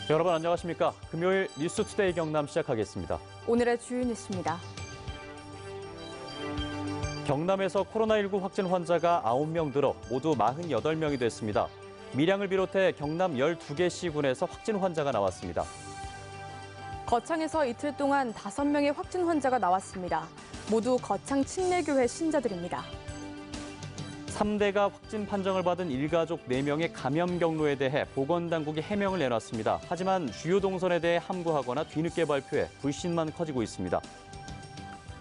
여러분 안녕하십니까? 금요일 뉴스투데이 경남 시작하겠습니다. 오늘의 주요 뉴스입니다. 경남에서 코로나19 확진 환자가 9명 늘어 모두 48명이 됐습니다. 밀양을 비롯해 경남 12개 시군에서 확진 환자가 나왔습니다. 거창에서 이틀 동안 5명의 확진 환자가 나왔습니다. 모두 거창 침례교회 신자들입니다. 3대가 확진 판정을 받은 일가족 4명의 감염 경로에 대해 보건당국이 해명을 내놨습니다. 하지만 주요 동선에 대해 함구하거나 뒤늦게 발표해 불신만 커지고 있습니다.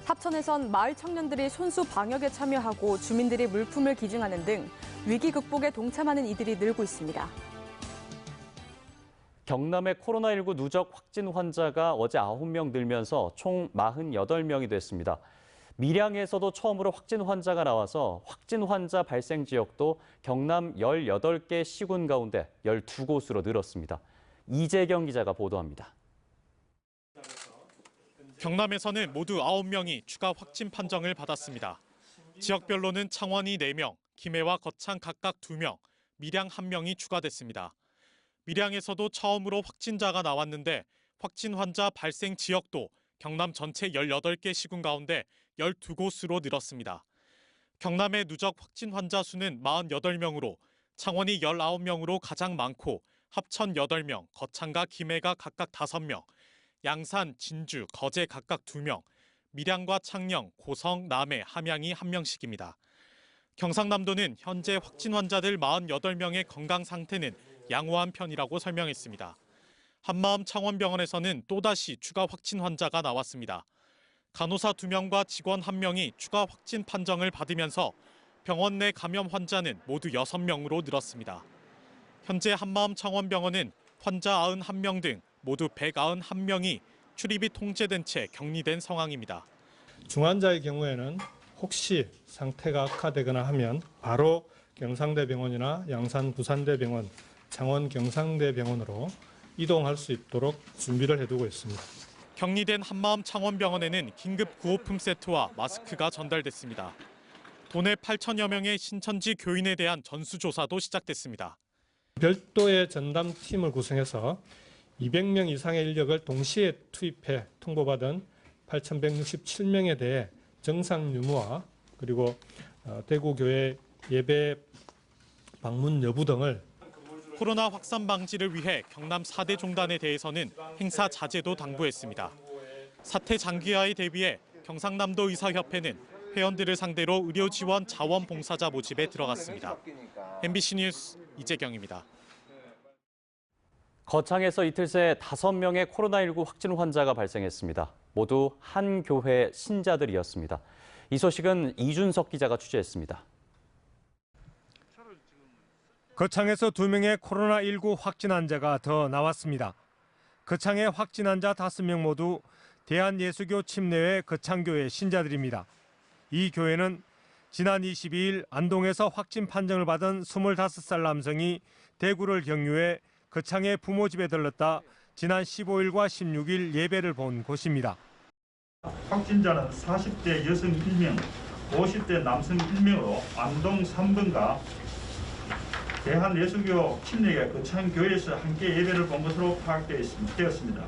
합천에선 마을 청년들이 손수 방역에 참여하고 주민들이 물품을 기증하는 등 위기 극복에 동참하는 이들이 늘고 있습니다. 경남의 코로나19 누적 확진 환자가 어제 9명 늘면서 총 48명이 됐습니다. 밀양에서도 처음으로 확진 환자가 나와서 확진 환자 발생 지역도 경남 18개 시군 가운데 12곳으로 늘었습니다. 이재경 기자가 보도합니다. 경남에서는 모두 9명이 추가 확진 판정을 받았습니다. 지역별로는 창원이 4명, 김해와 거창 각각 2명, 밀양 1명이 추가됐습니다. 밀양에서도 처음으로 확진자가 나왔는데 확진 환자 발생 지역도 경남 전체 18개 시군 가운데 12곳으로 늘었습니다. 경남의 누적 확진 환자 수는 48명으로 창원이 19명으로 가장 많고 합천 8명, 거창과 김해가 각각 5명, 양산, 진주, 거제 각각 2명, 밀양과 창녕, 고성, 남해, 함양이 1명씩입니다. 경상남도는 현재 확진 환자들 48명의 건강 상태는 양호한 편이라고 설명했습니다. 한마음 창원병원에서는 또다시 추가 확진 환자가 나왔습니다. 간호사 2명과 직원 1명이 추가 확진 판정을 받으면서 병원 내 감염 환자는 모두 6명으로 늘었습니다. 현재 한마음 창원병원은 환자 91명 등 모두 191명이 출입이 통제된 채 격리된 상황입니다. 중환자의 경우에는 혹시 상태가 악화되거나 하면 바로 경상대병원이나 양산 부산대병원, 창원 경상대병원으로 이동할 수 있도록 준비를 해두고 있습니다. 격리된 한마음 창원병원에는 긴급 구호품 세트와 마스크가 전달됐습니다. 도내 8천여 명의 신천지 교인에 대한 전수조사도 시작됐습니다. 별도의 전담팀을 구성해서 200명 이상의 인력을 동시에 투입해 통보받은 8,167명에 대해 정상 유무와 그리고 대구교회 예배 방문 여부 등을 코로나 확산 방지를 위해 경남 4대 종단에 대해서는 행사 자제도 당부했습니다. 사태 장기화에 대비해 경상남도 의사협회는 회원들을 상대로 의료 지원 자원봉사자 모집에 들어갔습니다. MBC 뉴스 이재경입니다. 거창에서 이틀 새 5명의 코로나19 확진 환자가 발생했습니다. 모두 한 교회 신자들이었습니다. 이 소식은 이준석 기자가 취재했습니다. 거창에서 2명의 코로나19 확진 환자가 더 나왔습니다. 거창의 확진 환자 5명 모두 대한예수교 침례회 거창교회 신자들입니다. 이 교회는 지난 22일 안동에서 확진 판정을 받은 25살 남성이 대구를 경유해 거창의 부모 집에 들렀다 지난 15일과 16일 예배를 본 곳입니다. 확진자는 40대 여성 1명, 50대 남성 1명으로 안동 3번가 대한예수교 침례회 거창교회에서 함께 예배를 본 것으로 파악되었습니다.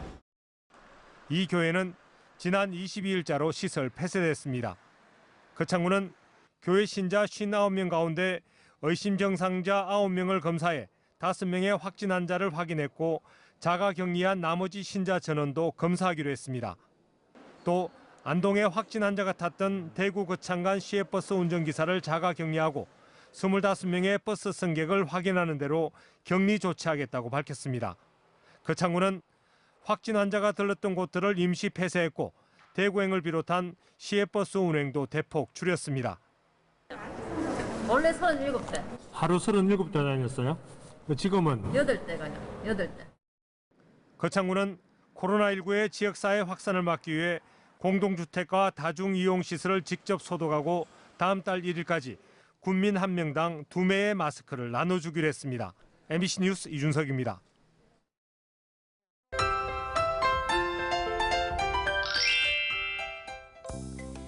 이 교회는 지난 22일자로 시설 폐쇄됐습니다. 거창구는 교회 신자 59명 가운데 의심 정상자 9명을 검사해 5명의 확진 환자를 확인했고 자가격리한 나머지 신자 전원도 검사하기로 했습니다. 또 안동에 확진 환자가 탔던 대구 거창 간 시외버스 운전기사를 자가격리하고 25명의 버스 승객을 확인하는 대로 격리 조치하겠다고 밝혔습니다. 거창구는 확진 환자가 들렀던 곳들을 임시 폐쇄했고 대구행을 비롯한 시외버스 운행도 대폭 줄였습니다. 원래 37대. 하루 37대 다녔어요? 지금은? 8대가요. 8대. 거창구는 코로나19의 지역사회 확산을 막기 위해 공동주택과 다중이용시설을 직접 소독하고 다음 달 1일까지 군민 1명당 2매의 마스크를 나눠주기로 했습니다. MBC 뉴스 이준석입니다.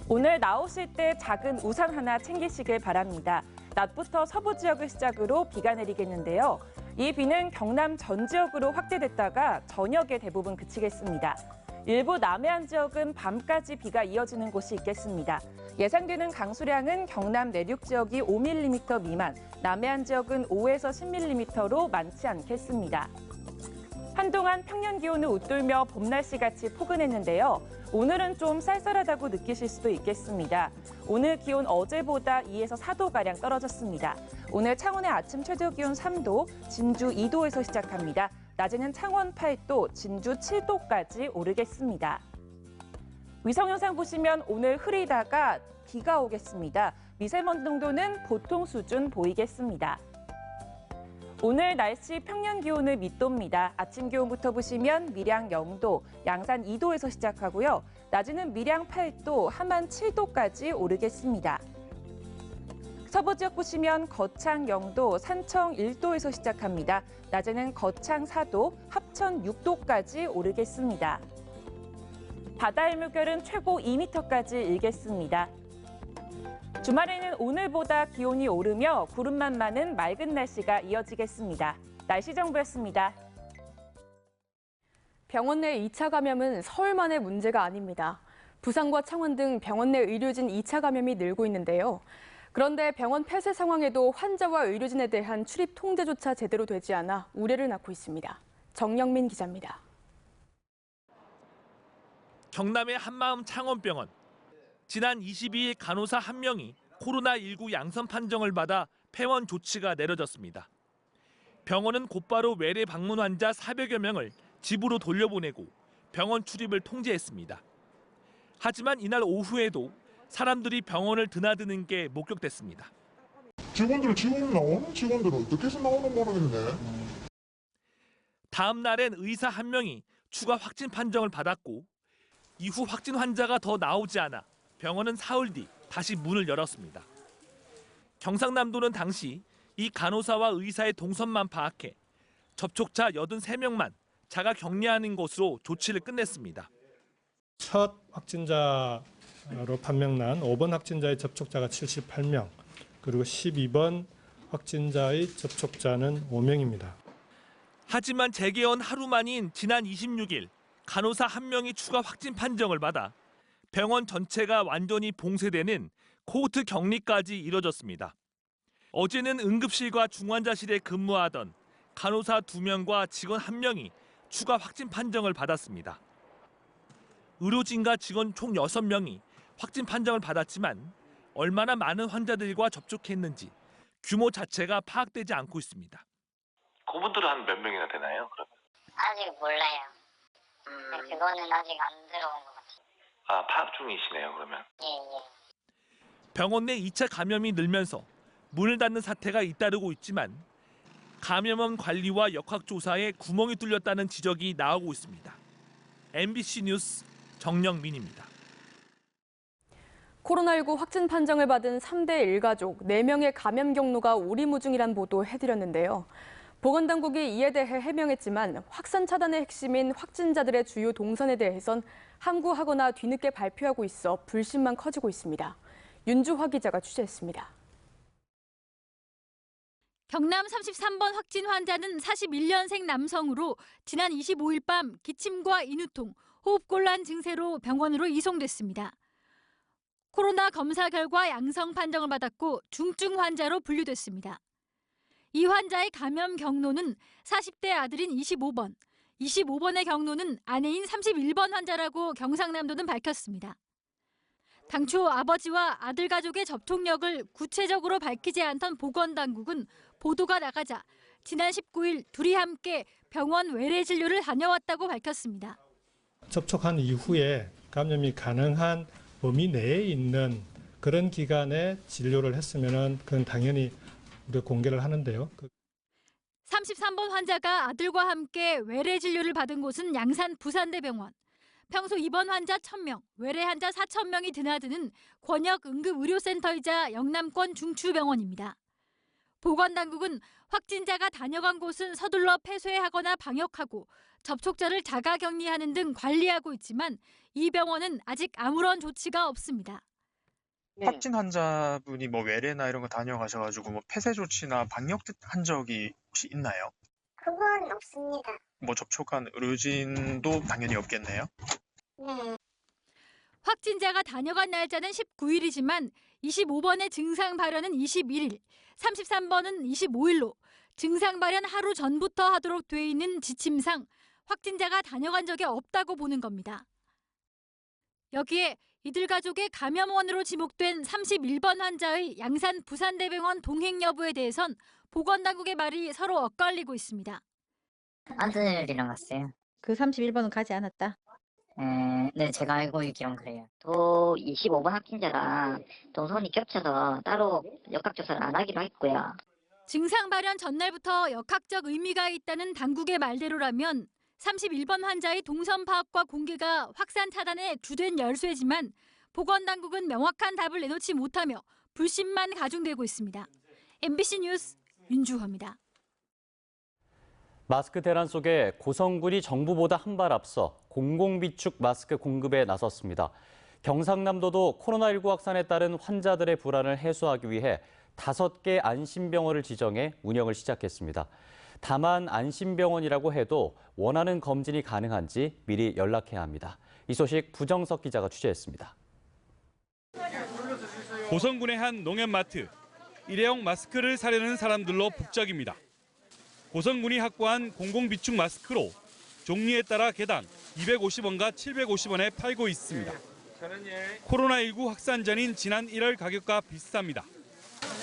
오늘 나오실 때 작은 우산 하나 챙기시길 바랍니다. 낮부터 서부 지역을 시작으로 비가 내리겠는데요. 이 비는 경남 전 지역으로 확대됐다가 저녁에 대부분 그치겠습니다. 일부 남해안 지역은 밤까지 비가 이어지는 곳이 있겠습니다. 예상되는 강수량은 경남 내륙 지역이 5mm 미만, 남해안 지역은 5에서 10mm로 많지 않겠습니다. 한동안 평년 기온을 웃돌며 봄 날씨같이 포근했는데요. 오늘은 좀 쌀쌀하다고 느끼실 수도 있겠습니다. 오늘 기온 어제보다 2에서 4도가량 떨어졌습니다. 오늘 창원의 아침 최저 기온 3도, 진주 2도에서 시작합니다. 낮에는 창원 8도, 진주 7도까지 오르겠습니다. 위성 영상 보시면 오늘 흐리다가 비가 오겠습니다. 미세먼지 농도는 보통 수준 보이겠습니다. 오늘 날씨 평년 기온을 밑돕니다. 아침 기온부터 보시면 밀양 0도, 양산 2도에서 시작하고요. 낮에는 밀양 8도, 함안 7도까지 오르겠습니다. 서부 지역 보시면 거창 0도, 산청 1도에서 시작합니다. 낮에는 거창 4도, 합천 6도까지 오르겠습니다. 바다의 물결은 최고 2m까지 일겠습니다. 주말에는 오늘보다 기온이 오르며 구름만 많은 맑은 날씨가 이어지겠습니다. 날씨 정보였습니다. 병원 내 2차 감염은 서울만의 문제가 아닙니다. 부산과 창원 등 병원 내 의료진 2차 감염이 늘고 있는데요. 그런데 병원 폐쇄 상황에도 환자와 의료진에 대한 출입 통제조차 제대로 되지 않아 우려를 낳고 있습니다. 정영민 기자입니다. 경남의 한마음 창원병원. 지난 22일 간호사 1명이 코로나19 양성 판정을 받아 폐원 조치가 내려졌습니다. 병원은 곧바로 외래 방문 환자 400여 명을 집으로 돌려보내고 병원 출입을 통제했습니다. 하지만 이날 오후에도 사람들이 병원을 드나드는 게 목격됐습니다. 직원들 지금 나오는 직원들은 어떻게 해서 나오는 모르겠네. 다음 날엔 의사 1명이 추가 확진 판정을 받았고 이후 확진 환자가 더 나오지 않아 병원은 사흘 뒤 다시 문을 열었습니다. 경상남도는 당시 이 간호사와 의사의 동선만 파악해 접촉자 83명만 자가 격리하는 것으로 조치를 끝냈습니다. 첫 확진자로 판명난 5번 확진자의 접촉자가 78명, 그리고 12번 확진자의 접촉자는 5명입니다. 하지만 재개원 하루 만인 지난 26일 간호사 1명이 추가 확진 판정을 받아 병원 전체가 완전히 봉쇄되는 코호트 격리까지 이뤄졌습니다. 어제는 응급실과 중환자실에 근무하던 간호사 2명과 직원 1명이 추가 확진 판정을 받았습니다. 의료진과 직원 총 6명이 확진 판정을 받았지만 얼마나 많은 환자들과 접촉했는지 규모 자체가 파악되지 않고 있습니다. 그분들은 한 몇 명이나 되나요? 그러면? 아직 몰라요. 그거는 아직 안 들어온 것 같아요. 아, 파악 중이시네요, 그러면. 예. 병원 내 2차 감염이 늘면서 문을 닫는 사태가 잇따르고 있지만 감염원 관리와 역학조사에 구멍이 뚫렸다는 지적이 나오고 있습니다. MBC 뉴스 정영민입니다. 코로나19 확진 판정을 받은 3대 일가족 4명의 감염 경로가 오리무중이란 보도 해드렸는데요. 보건당국이 이에 대해 해명했지만 확산 차단의 핵심인 확진자들의 주요 동선에 대해선 함구하거나 뒤늦게 발표하고 있어 불신만 커지고 있습니다. 윤주화 기자가 취재했습니다. 경남 33번 확진 환자는 41년생 남성으로 지난 25일 밤 기침과 인후통, 호흡곤란 증세로 병원으로 이송됐습니다. 코로나 검사 결과 양성 판정을 받았고 중증 환자로 분류됐습니다. 이 환자의 감염 경로는 40대 아들인 25번, 25번의 경로는 아내인 31번 환자라고 경상남도는 밝혔습니다. 당초 아버지와 아들 가족의 접촉력을 구체적으로 밝히지 않던 보건당국은 보도가 나가자 지난 19일 둘이 함께 병원 외래 진료를 다녀왔다고 밝혔습니다. 접촉한 이후에 감염이 가능한 범위 내에 있는 그런 기간에 진료를 했으면은 그건 당연히 우리가 공개를 하는데요. 33번 환자가 아들과 함께 외래 진료를 받은 곳은 양산 부산대병원. 평소 입원 환자 1,000명, 외래 환자 4,000명이 드나드는 권역응급의료센터이자 영남권 중추병원입니다. 보건당국은 확진자가 다녀간 곳은 서둘러 폐쇄하거나 방역하고 접촉자를 자가격리하는 등 관리하고 있지만 이 병원은 아직 아무런 조치가 없습니다. 확진 환자분이 뭐 외래나 이런 거 다녀가셔가지고 뭐 폐쇄 조치나 방역한 적이 혹시 있나요? 그건 없습니다. 뭐 접촉한 의료진도 당연히 없겠네요. 네. 확진자가 다녀간 날짜는 19일이지만 25번의 증상 발현은 21일, 33번은 25일로 증상 발현 하루 전부터 하도록 돼 있는 지침상 확진자가 다녀간 적이 없다고 보는 겁니다. 여기에 이들 가족의 감염원으로 지목된 31번 환자의 양산 부산대병원 동행 여부에 대해선 보건당국의 말이 서로 엇갈리고 있습니다. 아들이랑 갔어요. 그 31번은 가지 않았다. 네, 제가 알고 있기론 그래요. 또 25번 확진자랑 동선이 겹쳐서 따로 역학조사를 안 하기로 했고요. 증상 발현 전날부터 역학적 의미가 있다는 당국의 말대로라면 31번 환자의 동선 파악과 공개가 확산 차단의 주된 열쇠지만 보건당국은 명확한 답을 내놓지 못하며 불신만 가중되고 있습니다. MBC 뉴스 윤주호입니다. 마스크 대란 속에 고성군이 정부보다 한 발 앞서 공공비축 마스크 공급에 나섰습니다. 경상남도도 코로나19 확산에 따른 환자들의 불안을 해소하기 위해 5개 안심병원을 지정해 운영을 시작했습니다. 다만 안심병원이라고 해도 원하는 검진이 가능한지 미리 연락해야 합니다. 이 소식 부정석 기자가 취재했습니다. 고성군의 한 농협마트. 일회용 마스크를 사려는 사람들로 북적입니다. 고성군이 확보한 공공비축 마스크로 종류에 따라 개당 250원과 750원에 팔고 있습니다. 코로나19 확산 전인 지난 1월 가격과 비슷합니다.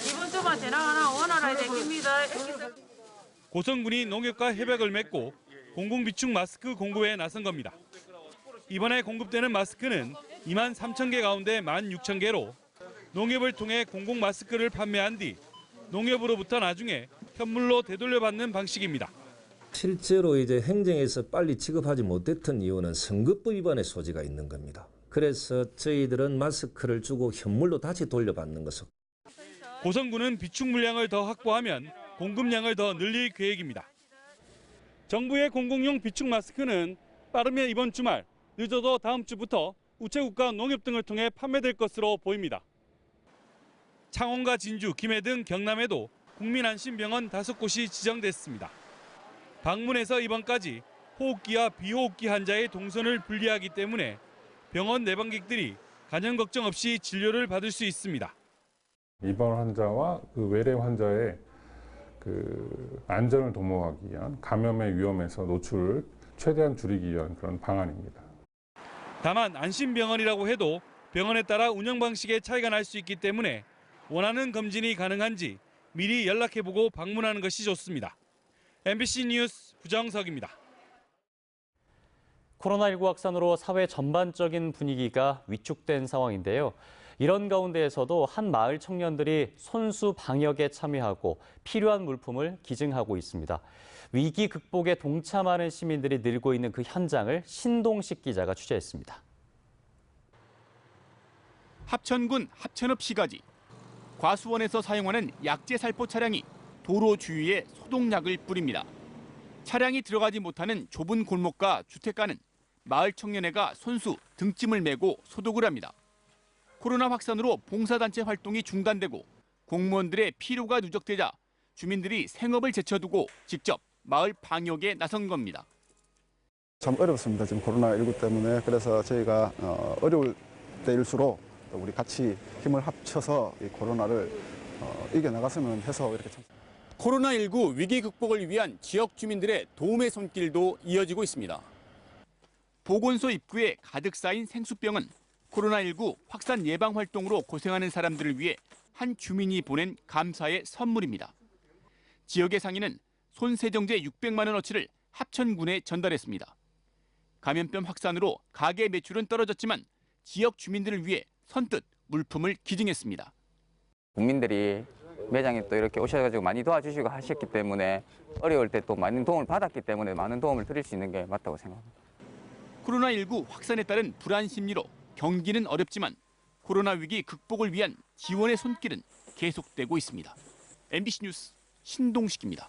이번 주만 지나가나 원활하게 됩니다. 고성군이 농협과 협약을 맺고 공공비축 마스크 공급에 나선 겁니다. 이번에 공급되는 마스크는 2만 3천 개 가운데 1만 6천 개로 농협을 통해 공공 마스크를 판매한 뒤 농협으로부터 나중에 현물로 되돌려받는 방식입니다. 실제로 이제 행정에서 빨리 지급하지 못했던 이유는 선거법 위반의 소지가 있는 겁니다. 그래서 저희들은 마스크를 주고 현물로 다시 돌려받는 것은. 고성군은 비축 물량을 더 확보하면 공급량을 더 늘릴 계획입니다. 정부의 공공용 비축 마스크는 빠르면 이번 주말, 늦어도 다음 주부터 우체국과 농협 등을 통해 판매될 것으로 보입니다. 창원과 진주, 김해 등 경남에도 국민안심병원 5곳이 지정됐습니다. 방문해서 입원까지 호흡기와 비호흡기 환자의 동선을 분리하기 때문에 병원 내방객들이 간염 걱정 없이 진료를 받을 수 있습니다. 입원 환자와 그 외래 환자의 안전을 도모하기 위한 감염의 위험에서 노출을 최대한 줄이기 위한 그런 방안입니다. 다만 안심병원이라고 해도 병원에 따라 운영 방식의 차이가 날 수 있기 때문에 원하는 검진이 가능한지 미리 연락해보고 방문하는 것이 좋습니다. MBC 뉴스 부정석입니다. 코로나19 확산으로 사회 전반적인 분위기가 위축된 상황인데요. 이런 가운데에서도 한 마을 청년들이 손수 방역에 참여하고 필요한 물품을 기증하고 있습니다. 위기 극복에 동참하는 시민들이 늘고 있는 그 현장을 신동식 기자가 취재했습니다. 합천군 합천읍 시가지. 과수원에서 사용하는 약재 살포 차량이 도로 주위에 소독약을 뿌립니다. 차량이 들어가지 못하는 좁은 골목과 주택가는 마을 청년회가 손수 등짐을 메고 소독을 합니다. 코로나 확산으로 봉사단체 활동이 중단되고 공무원들의 피로가 누적되자 주민들이 생업을 제쳐두고 직접 마을 방역에 나선 겁니다. 참 어렵습니다. 지금 코로나19 때문에. 그래서 저희가 어려울 때일수록 우리 같이 힘을 합쳐서 이 코로나를 이겨나갔으면 해서 이렇게 참. 코로나19 위기 극복을 위한 지역 주민들의 도움의 손길도 이어지고 있습니다. 보건소 입구에 가득 쌓인 생수병은 코로나19 확산 예방 활동으로 고생하는 사람들을 위해 한 주민이 보낸 감사의 선물입니다. 지역의 상인은 손세정제 600만 원어치를 합천군에 전달했습니다. 감염병 확산으로 가게 매출은 떨어졌지만 지역 주민들을 위해 선뜻 물품을 기증했습니다. 국민들이 매장에 또 이렇게 오셔가지고 많이 도와주시고 하셨기 때문에 어려울 때 또 많은 도움을 받았기 때문에 많은 도움을 드릴 수 있는 게 맞다고 생각합니다. 코로나19 확산에 따른 불안 심리로 경기는 어렵지만 코로나 위기 극복을 위한 지원의 손길은 계속되고 있습니다. MBC 뉴스 신동식입니다.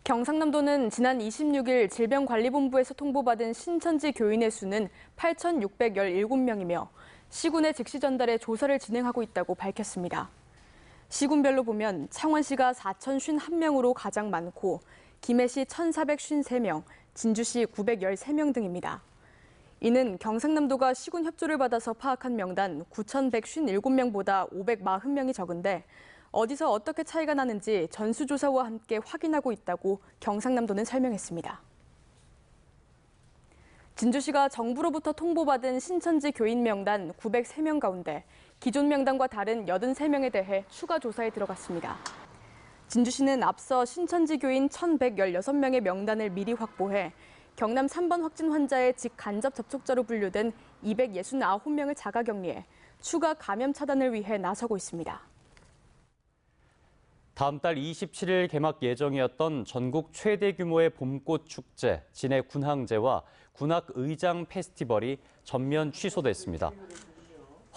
경상남도는 지난 26일 질병관리본부에서 통보받은 신천지 교인의 수는 8,617명이며 시군에 즉시 전달해 조사를 진행하고 있다고 밝혔습니다. 시군별로 보면 창원시가 4,051명으로 가장 많고 김해시 1,453명, 진주시 913명 등입니다. 이는 경상남도가 시군 협조를 받아서 파악한 명단 9,157명보다 540명이 적은데 어디서 어떻게 차이가 나는지 전수조사와 함께 확인하고 있다고 경상남도는 설명했습니다. 진주시가 정부로부터 통보받은 신천지 교인 명단 903명 가운데 기존 명단과 다른 83명에 대해 추가 조사에 들어갔습니다. 진주시는 앞서 신천지 교인 1,116명의 명단을 미리 확보해 경남 3번 확진 환자의 직간접 접촉자로 분류된 269명을 자가격리해 추가 감염 차단을 위해 나서고 있습니다. 다음 달 27일 개막 예정이었던 전국 최대 규모의 봄꽃 축제, 진해 군항제와 군악의장 페스티벌이 전면 취소됐습니다.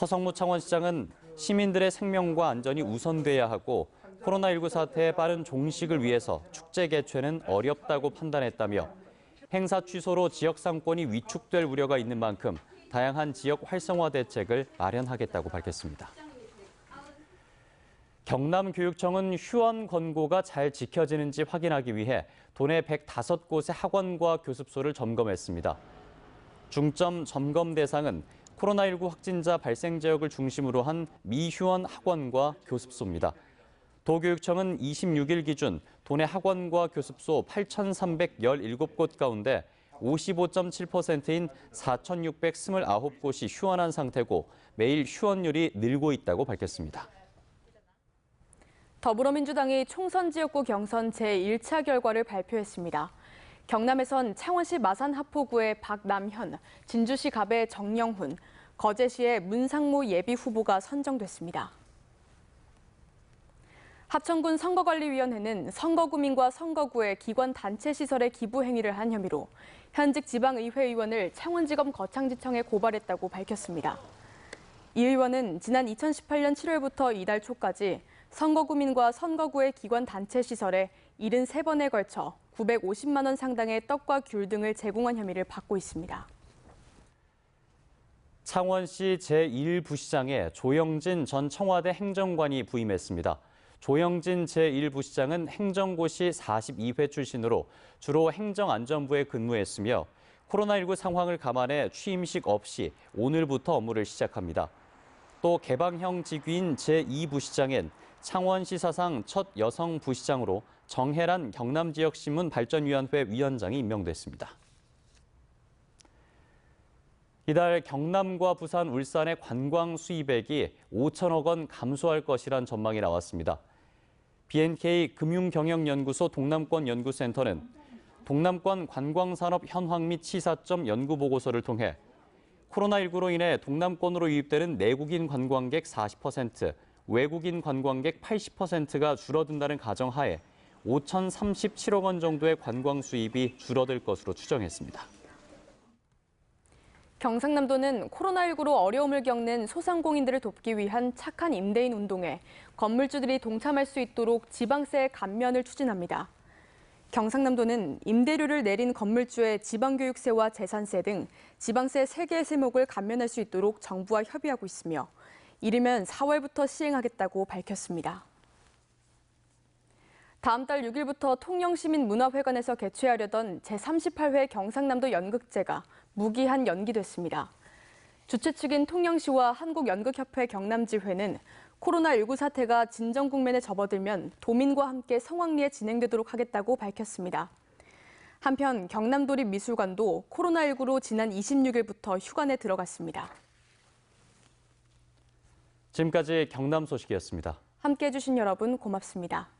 허성무 창원시장은 시민들의 생명과 안전이 우선돼야 하고 코로나19 사태의 빠른 종식을 위해서 축제 개최는 어렵다고 판단했다며 행사 취소로 지역 상권이 위축될 우려가 있는 만큼 다양한 지역 활성화 대책을 마련하겠다고 밝혔습니다. 경남교육청은 휴원 권고가 잘 지켜지는지 확인하기 위해 도내 105곳의 학원과 교습소를 점검했습니다. 중점 점검 대상은 코로나19 확진자 발생 지역을 중심으로 한 미휴원 학원과 교습소입니다. 도교육청은 26일 기준 도내 학원과 교습소 8,317곳 가운데 55.7%인 4,629곳이 휴원한 상태고 매일 휴원율이 늘고 있다고 밝혔습니다. 더불어민주당이 총선 지역구 경선 제1차 결과를 발표했습니다. 경남에선 창원시 마산하포구의 박남현, 진주시 갑의 정영훈, 거제시의 문상무 예비 후보가 선정됐습니다. 합천군 선거관리위원회는 선거구민과 선거구의 기관 단체 시설에 기부 행위를 한 혐의로 현직 지방의회 의원을 창원지검 거창지청에 고발했다고 밝혔습니다. 이 의원은 지난 2018년 7월부터 이달 초까지 선거구민과 선거구의 기관 단체 시설에 73번에 걸쳐 950만 원 상당의 떡과 귤 등을 제공한 혐의를 받고 있습니다. 창원시 제1부시장에 조영진 전 청와대 행정관이 부임했습니다. 조영진 제1부시장은 행정고시 42회 출신으로 주로 행정안전부에 근무했으며 코로나19 상황을 감안해 취임식 없이 오늘부터 업무를 시작합니다. 또 개방형 직위인 제2부시장엔 창원시 사상 첫 여성 부시장으로 정혜란 경남지역신문 발전위원회 위원장이 임명됐습니다. 이달 경남과 부산, 울산의 관광 수입액이 5천억 원 감소할 것이란 전망이 나왔습니다. BNK 금융경영연구소 동남권연구센터는 동남권 관광산업 현황 및 시사점 연구보고서를 통해 코로나19로 인해 동남권으로 유입되는 내국인 관광객 40%, 외국인 관광객 80%가 줄어든다는 가정하에 5,037억 원 정도의 관광 수입이 줄어들 것으로 추정했습니다. 경상남도는 코로나19로 어려움을 겪는 소상공인들을 돕기 위한 착한 임대인 운동에 건물주들이 동참할 수 있도록 지방세 감면을 추진합니다. 경상남도는 임대료를 내린 건물주의 지방교육세와 재산세 등 지방세 3개의 세목을 감면할 수 있도록 정부와 협의하고 있으며 이르면 4월부터 시행하겠다고 밝혔습니다. 다음 달 6일부터 통영시민문화회관에서 개최하려던 제38회 경상남도 연극제가 무기한 연기됐습니다. 주최 측인 통영시와 한국연극협회 경남지회는 코로나19 사태가 진정 국면에 접어들면 도민과 함께 성황리에 진행되도록 하겠다고 밝혔습니다. 한편 경남도립미술관도 코로나19로 지난 26일부터 휴관에 들어갔습니다. 지금까지 경남 소식이었습니다. 함께해 주신 여러분 고맙습니다.